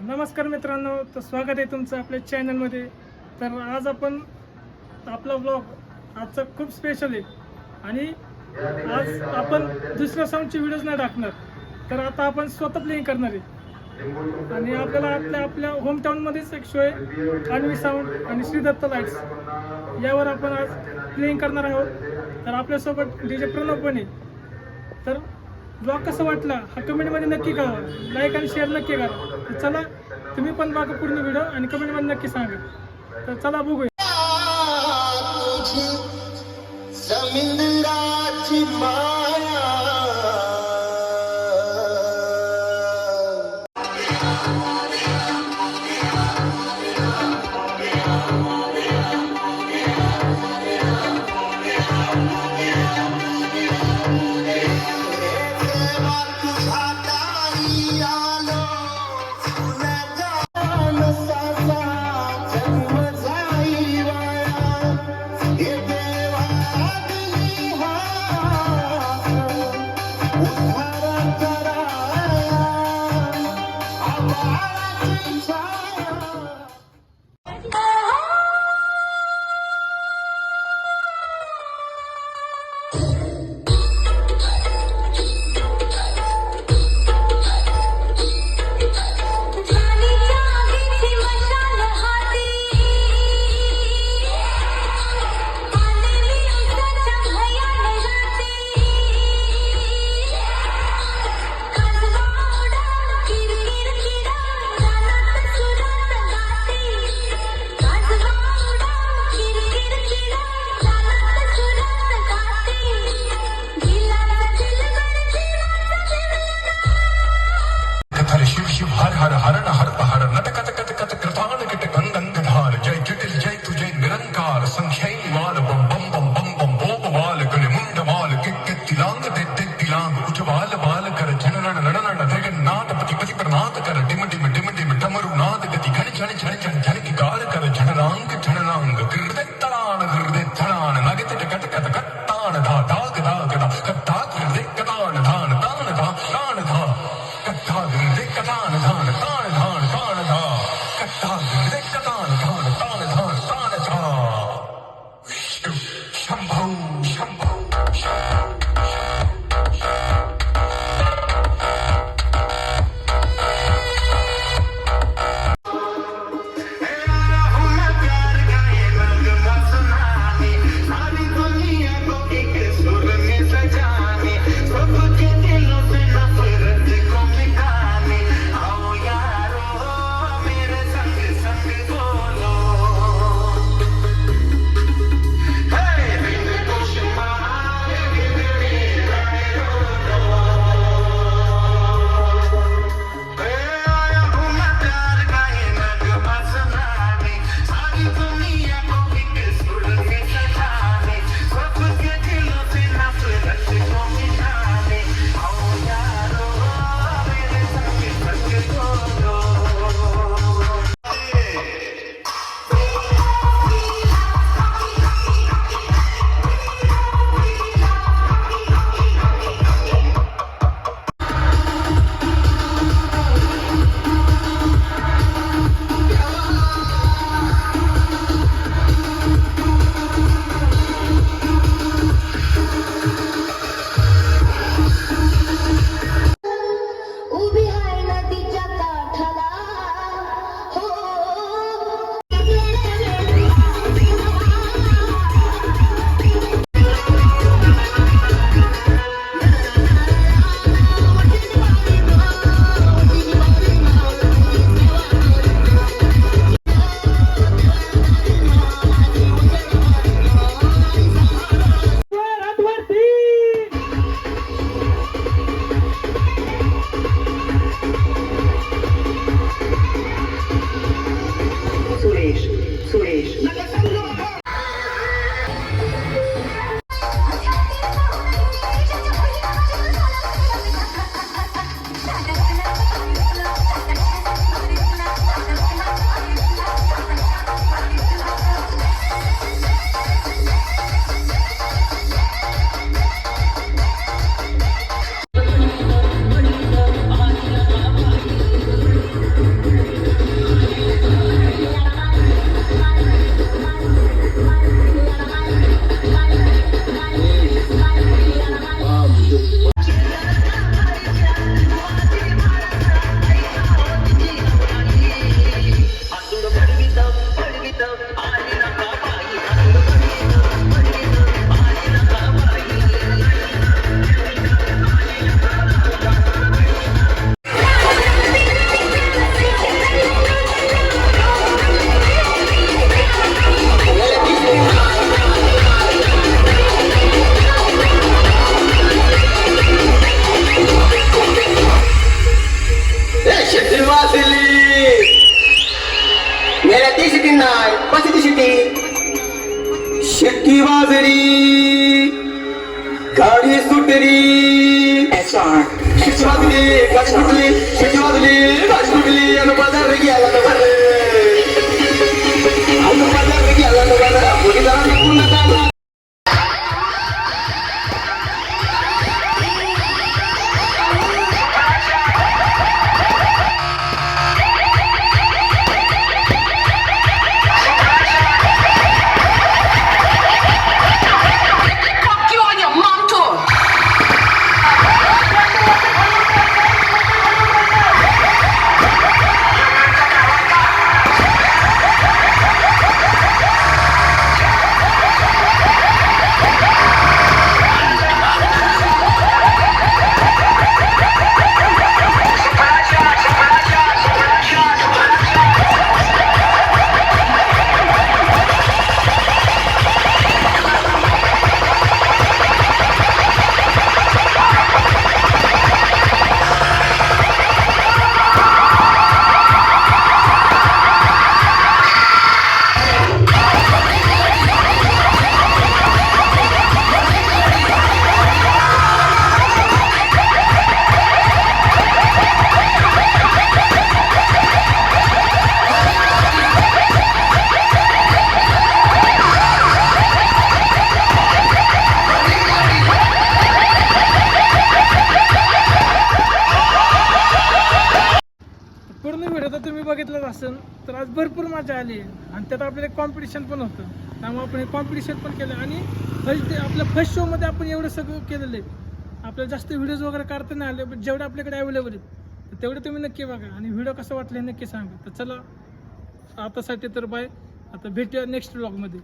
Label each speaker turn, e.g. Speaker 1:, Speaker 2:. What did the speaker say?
Speaker 1: नमस्कार मित्रांनो, तर स्वागत आहे तुमचं आपल्या चॅनलमध्ये. तर आज आपण आपला ब्लॉग आजचा खूप स्पेशल आहे आणि आज आपण दुसऱ्या साऊंडची व्हिडिओज नाही टाकणार. तर आता आपण स्वतः प्लेइंग करणार आहे आणि आपल्याला आपल्या होमटाऊनमध्येच एक शो आहे, अन्वी साऊंड आणि श्रीदत्त लाईट्स, यावर आपण आज प्लेइंग करणार आहोत. तर आपल्यासोबत DJ प्रणव पण आहे. तर ब्लॉग कसा वाटला हा कमेंटमध्ये नक्की कळवा, लाईक आणि शेअर नक्की करा. तर चला, तुम्ही पण बघा पूर्ण व्हिडिओ आणि कमेंटमध्ये नक्की सांगा. तर चला बघूया.
Speaker 2: शिट्टी वाजली मेल्या ती शिट्टी नाही कशी ती शिट्टी शिट्टी वाजली गाडी सुटली शिट्टी वाजली गाडी सुटली शिट्टी वाजली गाडी सुटली आणि बाजार गेला तर बरं आणि बाजार गेला तर बरं मुली जरा निघून नका
Speaker 1: पूर्ण व्हिडिओ तर तुम्ही बघितलंच असेल तर आज भरपूर मजा आली आणि त्यात आपल्याला कॉम्पिटिशन पण होतं त्यामुळे आपण हे कॉम्पिटिशन पण केलं आणि आपल्या फर्स्ट शोमध्ये आपण एवढं सगळं केलेलं आहे आपल्याला जास्त व्हिडिओज वगैरे काढता नाही आले पण जेवढे आपल्याकडे अवेलेबल आहेत तर तेवढे तुम्ही नक्की बघा आणि व्हिडिओ कसा वाटला हे नक्की सांगा तर चला आतासाठी तर बाय आता भेटूया नेक्स्ट व्लॉगमध्ये